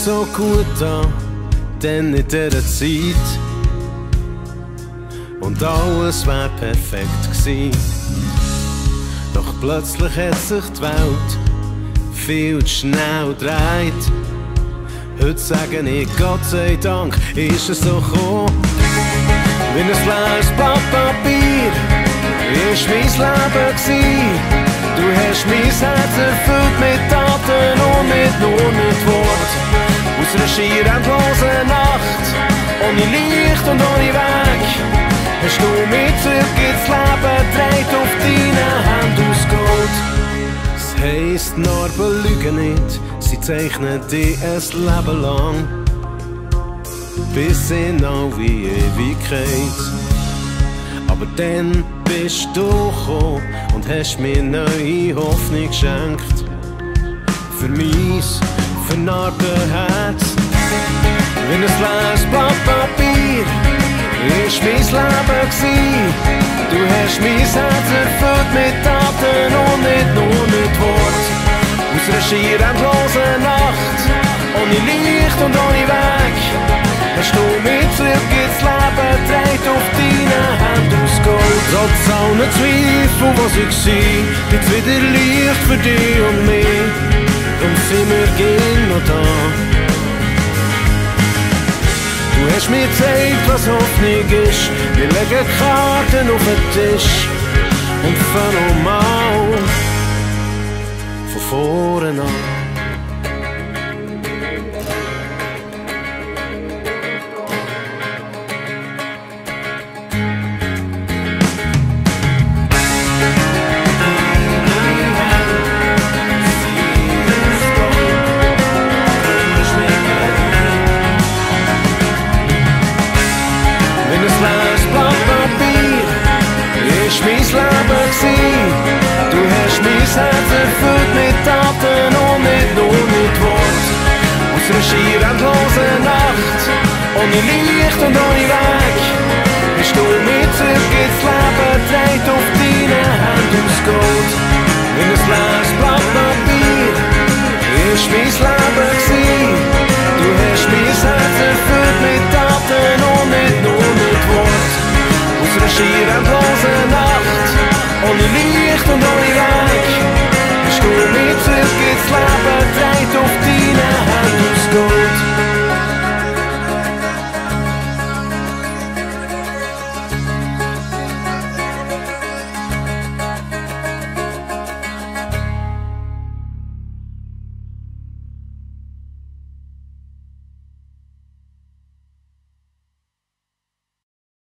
so gut an, denn in dieser Zeit. Und alles wär perfekt gsi. Doch plötzlich hat sich die Welt viel zu schnell dreht. Heute sage ich, Gott sei Dank, ist es so gekommen. Wie ein leeres Blatt Papier ist mein Leben gsi. Du hast mein Herz erfüllt mit Taten und nicht nur mit Wort. Aus einer schier endlosen Nacht, ohne Licht und ohne Weg, hast du mich zurück ins Leben gedreht, auf deinen Händen aus Gold. Es heisst, Narben lügen nicht, sie zeichnen dich ein Leben lang, bis in alle Ewigkeit. Aber dann bist du gekommen und hast mir neue Hoffnung geschenkt. Für mein vernarbtes Herz, wie ein leeres Blatt Papier, ist mein Leben gsi. Du hast mein Herz erfüllt mit Taten und nicht nur mit Wort. Aus einer schier endlosen Nacht, ohne Licht und ohne Weg, hast du mich zurück ins Leben gedreht, auf deinen Händen aus Gold. Trotz allen Zweifel, was ich war, gibt's wieder Licht für dich und mich. Drum sind wir gehen noch da. Du hast mir gezeigt, was Hoffnung ist. Wir legen Karten auf den Tisch und fangen nochmal von vorne an. Du hast mein Herz erfüllt mit Taten und nicht nur mit Wort. Aus einer schier endlosen Nacht, ohne Licht und ohne Weg, hast du mich zurück ins Leben gedreht, auf deinen Händen aus Gold. Wie ein leeres Blatt Papier ist mein Leben gsi. Du hast mein Herz erfüllt mit Taten und nicht nur mit Wort. Aus einer schier endlosen Nacht, ohne Licht und ohne Weg, hast du mich zurück ins Leben